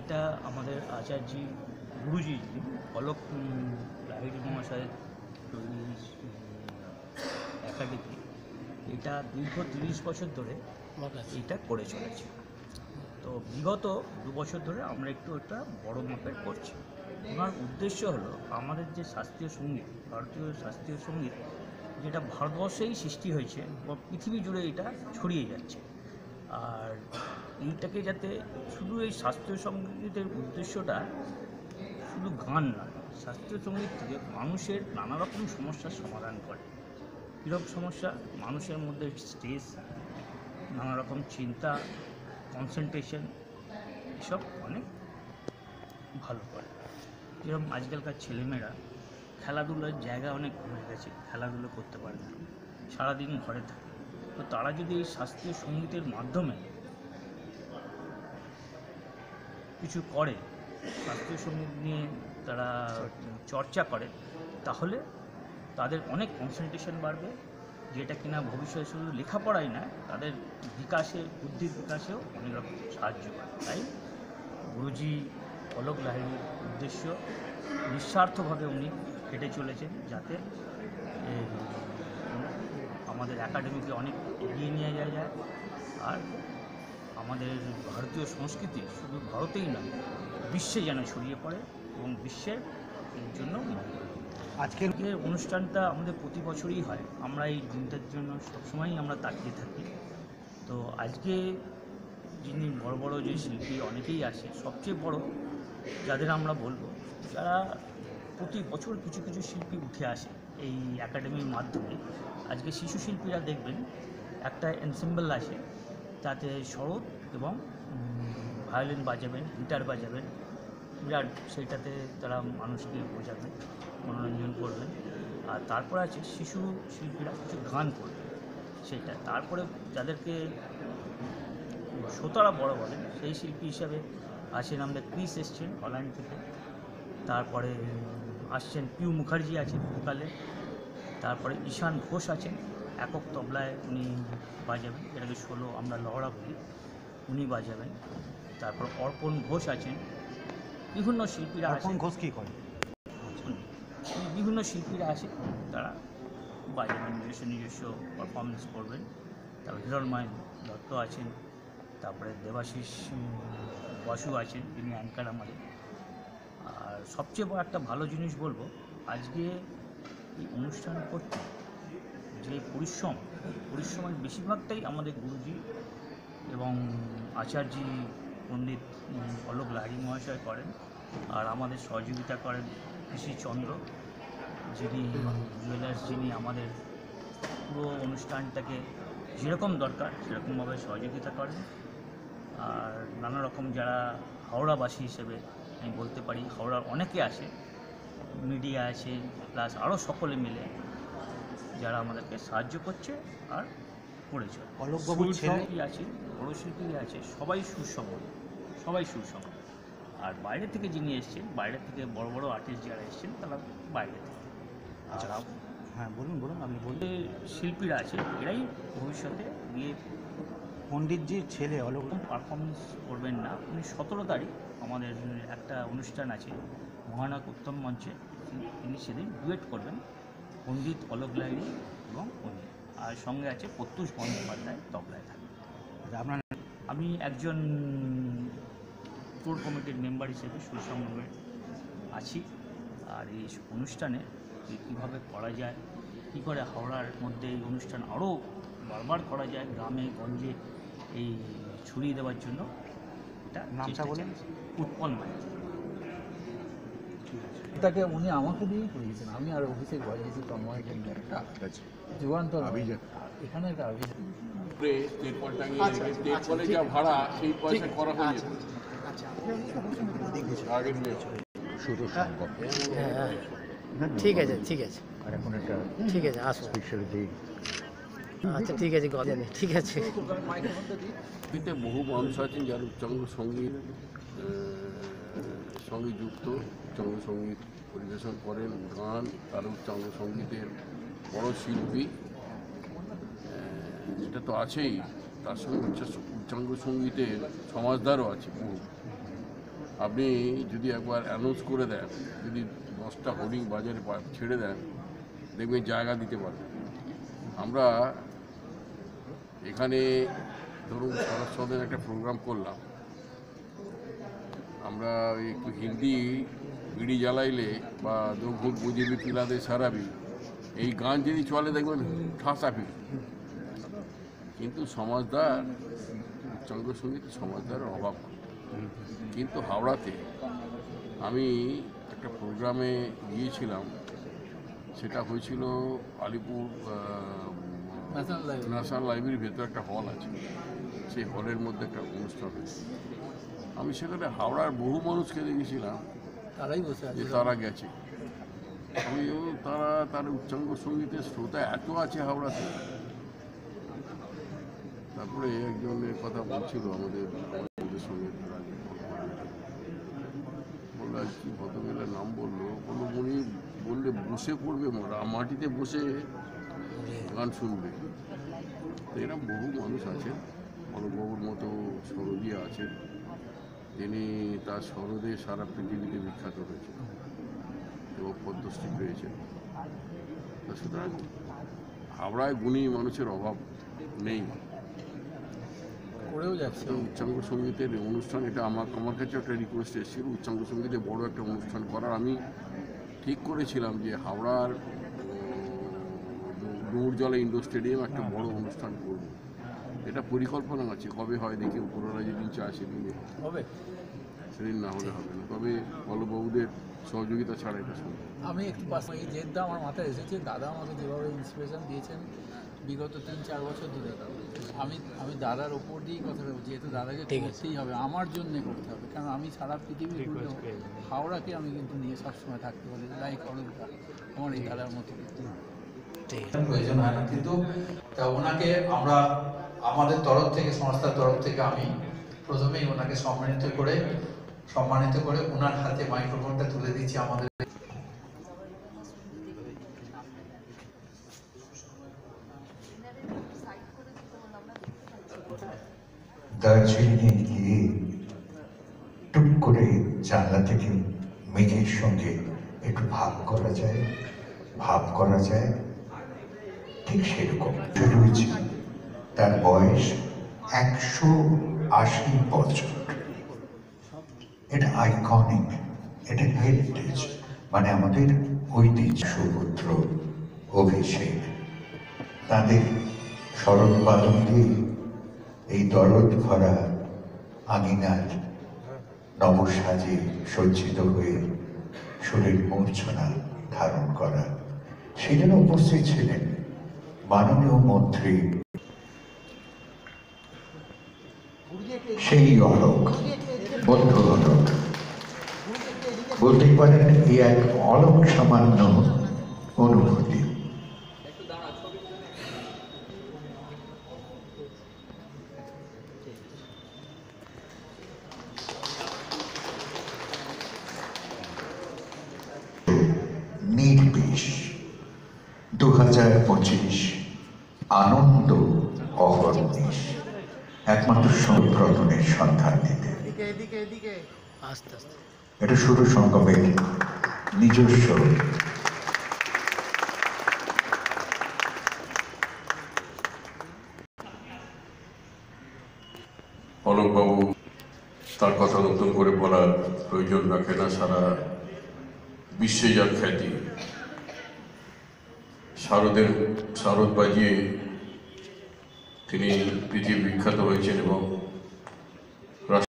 এটা আমাদের আচার্য গুরুজি অলোক লাহিড়ী মহাশয়ের তৈরি একাডেমি। এটা দীর্ঘ 30 বছর ধরে এইটা করে চলেছে। তো বিগত 2 বছর ধরে আমরা একটু এটা বড় মাপের করছি। ওনার উদ্দেশ্য হলো আমাদের যে শাস্ত্রীয় সঙ্গীত, ভারতীয় শাস্ত্রীয় সঙ্গীত যেটা ভারতবর্ষেই সৃষ্টি হয়েছে বা পৃথিবী জুড়ে এটা ছড়িয়ে যাচ্ছে, আর এইটাকে যাতে শুধু এই শাস্ত্রীয় সঙ্গীতের উদ্দেশ্যটা শুধু গান নয়, শাস্ত্রীয় সঙ্গীত থেকে মানুষের নানা রকম সমস্যার সমাধান করে। কীরকম সমস্যা? মানুষের মধ্যে স্ট্রেস, নানা রকম চিন্তা, কনসেন্ট্রেশন, এসব অনেক ভালো করে। যেরকম আজকালকার ছেলেমেয়েরা খেলাধুলার জায়গা অনেক কমে গেছে, খেলাধুলো করতে পারে না, সারাদিন ঘরে থাকে। তো তারা যদি এই শাস্ত্রীয় সঙ্গীতের মাধ্যমে কিছু করে, শাস্ত্রীয় সঙ্গীত নিয়ে তারা চর্চা করে, তাহলে তাদের অনেক কনসেন্ট্রেশন বাড়বে, যেটা কিনা ভবিষ্যতে শুধু লেখাপড়াই না, তাদের বিকাশে, বুদ্ধির বিকাশেও অনেক রকম সাহায্য করে। তাই গুরুজি অলোক লাহিড়ীর উদ্দেশ্য নিঃস্বার্থভাবে উনি হেঁটে চলেছেন, যাতে আমাদের একাডেমিকে অনেক এগিয়ে নিয়ে যায় আর আমাদের ভারতীয় সংস্কৃতি শুধু ভারতেই নয়, বিশ্বে যেন ছড়িয়ে পড়ে এবং বিশ্বের জন্য আজকের অনুষ্ঠানটা আমাদের প্রতি বছরই হয়। আমরা এই দিনটার জন্য সবসময়ই আমরা তাকিয়ে থাকি। তো আজকে যিনি বড় বড় যে শিল্পী অনেকেই আসে, সবচেয়ে বড় যাদের আমরা বলবো, যারা প্রতি বছর কিছু কিছু শিল্পী উঠে আসে এই একাডেমির মাধ্যমে। আজকে শিশু শিল্পীরা দেখবেন একটা এনসেম্বল আসে, তাতে শরৎ এবং ভায়োলিন বাজাবেন, গিটার বাজাবেন, বিরাট সেইটাতে তারা মানুষকে বোঝাবেন, মনোরঞ্জন করবেন। আর তারপর আছে শিশু শিল্পীরা কিছু গান করবেন সেইটা। তারপরে যাদেরকে শ্রোতারা বড় বলেন, সেই শিল্পী হিসাবে আছেন আমাদের ক্রিস এসছেন হল্যান্ড থেকে, তারপরে আসছেন পিউ মুখার্জি আছেন ভোকালে, তারপরে ঈশান ঘোষ আছেন একক তবলায়, উনি বাজাবেন, যেটাকে ষোলো আমরা লহড়া বলি, উনি বাজাবেন। তারপর অর্পণ ঘোষ আছেন। বিভিন্ন শিল্পীরা আছেন। ঘোষ কী করেন? বিভিন্ন শিল্পীরা আছে, তারা বাজাবেন, নিজস্ব পারফরমেন্স করবেন। তারপর হিরণময় দত্ত আছেন, তারপরে দেবাশিস বসু আছেন, তিনি অ্যাঙ্কার আমাদের। আর সবচেয়ে বড় একটা ভালো জিনিস বলবো, আজকে এই অনুষ্ঠান করতে যে পরিশ্রমের বেশিরভাগটাই আমাদের গুরুজি এবং আচার্য পণ্ডিত অলোক লাহিড়ী মহাশয় করেন। আর আমাদের সহযোগিতা করেন কৃষি চন্দ্র, যিনি জুয়েলার্স, যিনি আমাদের পুরো অনুষ্ঠানটাকে যেরকম দরকার সেরকমভাবে সহযোগিতা করেন। আর নানা রকম যারা হাওড়াবাসী হিসেবে আমি বলতে পারি, হাওড়ার অনেকে আসে, মিডিয়া আছে, প্লাস আরও সকলে মিলে যারা আমাদেরকে সাহায্য করছে আর করেছে। শিল্পী আছে, বড় শিল্পী আছে, সবাই সুসম। আর বাইরে থেকে যিনি এসছেন, বাইরে থেকে বড় বড় আর্টিস্ট যারা এসছেন, তারা বাইরে থেকে। আচ্ছা, হ্যাঁ বলুন আপনি বলতে শিল্পীরা আছে, এরাই ভবিষ্যতে গিয়ে পণ্ডিতজির ছেলে অলোক পারফরমেন্স করবেন না। উনি 17 তারিখ আমাদের একটা অনুষ্ঠান আছে মহানায়ক উত্তম মঞ্চে, তিনি সেদিন ডুয়েট করবেন পণ্ডিত অলোক লাহিড়ী এবং উনি, আর সঙ্গে আছে প্রত্যুষ বন্দ্যোপাধ্যায় তবলায় থাকবে। আমি একজন কোর কমিটির মেম্বার হিসেবে সুসংগ্রামে আছি। আর এই অনুষ্ঠানে কীভাবে করা যায়, কী করে হাওড়ার মধ্যে এই অনুষ্ঠান আরও বারবার করা যায়, গ্রামে গঞ্জে এই ছড়িয়ে দেওয়ার জন্য, এটা নামটা বলেন। উৎপল মাইতি। এটাকে উনি আমাকে দিয়েই করিয়েছেন, আমি আর অভিষেক বাজিয়েছি তন্ময় জন্য একটা যুগান্তর, এখানে একটা অভিষেক যা ভাড়া সেই পয়সা করা হয়ে যাবে। ঠিক আছে আর এখন একটা ঠিক আছে, আসো। Special day. আচ্ছা ঠিক আছে, গজানে ঠিক আছে। বহু মানুষ আছেন যারা উচ্চাঙ্গ সঙ্গীত সঙ্গে যুক্ত, উচ্চাঙ্গ সঙ্গীত পরিবেশন করেন, গান, তারা উচ্চাঙ্গ সঙ্গীতের বড় শিল্পী, সেটা তো আছেই, তার সঙ্গে উচ্চাঙ্গ সঙ্গীতের সমাজদারও আছে বহু। আপনি যদি একবার অ্যানাউন্স করে দেন, যদি 10টা হোর্ডিং বাজারে ছেড়ে দেন, দেখবেন জায়গা দিতে পারবেন। আমরা এখানে ধরুন সরস্বতীর একটা প্রোগ্রাম করলাম, আমরা একটু হিন্দি বিড়ি জ্বালাইলে বা দোঘুট বুঝিবি পিলাতে সারাবি, এই গান যদি চলে দেখবেন ঠাসাপি। কিন্তু সমাজদার উচ্চাঙ্গসঙ্গীত সমাজদারের অভাব। কিন্তু হাওড়াতে আমি একটা প্রোগ্রামে গিয়েছিলাম, সেটা হয়েছিল আলিপুর ন্যাশনাল লাইব্রেরির ভেতরে একটা হল আছে, সেই হলের মধ্যে একটা অনুষ্ঠান হয়েছে। আমি সেখানে হাওড়ার বহু মানুষকে দেখেছিলাম তারাই বসে আছে। যে তারা গেছে। আমি তার উচ্চাঙ্গ সঙ্গীতের শ্রোতা এত আছে হাওড়াতে। তারপরে একজনের কথা বলছিল আমাদের সঙ্গে, বললো আর কি ভদ্রমহিলার নাম বললো, উনি বললে বসে পড়বে, মাটিতে বসে গান শুনবে। তো এরকম বহু মানুষ আছেন। বড়বাবুর মতো সরোদিয়া আছেন, যিনি তার সরোদে সারা পৃথিবীতে বিখ্যাত হয়েছেন এবং পদ্মশ্রী পেয়েছেন। তো সুতরাং হাওড়ায় গুণী মানুষের অভাব নেই। করেও যাচ্ছে। তো উচ্চাঙ্গ সঙ্গীতের অনুষ্ঠান, এটা আমার কাছে একটা রিকোয়েস্ট এসেছিল উচ্চাঙ্গ সঙ্গীতে বড় একটা অনুষ্ঠান করার। আমি ঠিক করেছিলাম যে হাওড়ার ডুমুরজলা ইন্ডোর স্টেডিয়াম একটা বড় অনুষ্ঠান করব। এটা পরিকল্পনা আছে, কবে হয় দেখি, উপরওয়ালা যেদিন চায় সেদিন হবে, সেদিন না হলে হবে না। তবে পল্লববাবুদের সহযোগিতা ছাড়া এটা সম্ভব। আমি একটু পাশে এই জেদটা আমার মাথায় এসেছে। দাদা আমাকে যেভাবে ইন্সপিরেশন দিয়েছেন বিগত 3-4 বছর ধরে, আমি দাদার ওপর দিয়েই কথাটা বলছি। যেহেতু দাদাকে করতেই হবে, আমার জন্যে করতে হবে, কারণ আমি সারা পৃথিবী ঘুরে হাওড়াকে আমি কিন্তু নিয়ে সবসময় থাকতে পারি। লাইক অরূপদা আমার এই দাদার মতো প্রয়োজন হয় না, কিন্তু তা ওনাকে আমরা আমাদের তরফ থেকে, সংস্থার তরফ থেকে আমি প্রথমেই ওনাকে সম্মানিত করে ওনার হাতে মাইক্রোফোনটা তুলে দিচ্ছি। আমাদের দার্জিলিংয়ে গিয়ে টুক করে জানলা থেকে মেঘের সঙ্গে একটু ভাব করা যায় ঠিক সেরকম রয়েছে। তার বয়স 180 বছর। এটা আইকনিক, এটা হেরিটেজ, মানে আমাদের ঐতিহ্য। সুপুত্র অভিষেক তাদের স্মরণ বাদন দিয়ে এই দরদ ভরা আঙিনার নবসাজে সজ্জিত হয়ে সুরের মূর্ছনা ধারণ করা। সেখানে উপস্থিত ছিলেন মাননীয় মন্ত্রী, সেই অলোক, বন্ধু অলোক, বলতে পারেন এই এক অলোক সামান্য অনুভূতি। নির্বিষ 2025 আনন্দ অহর্নিশ একমাত্র সম্প্রদনের সন্ধান দিতে। আস্তে আস্তে এটা সুর সঙ্গমের নিজস্ব অলোকবাবু তার কথা নতুন করে বলার প্রয়োজন রাখে না। সারা বিশ্বে যার খ্যাতি, শারদ বাজিয়ে তিনি পৃথিবী বিখ্যাত হয়েছেন এবং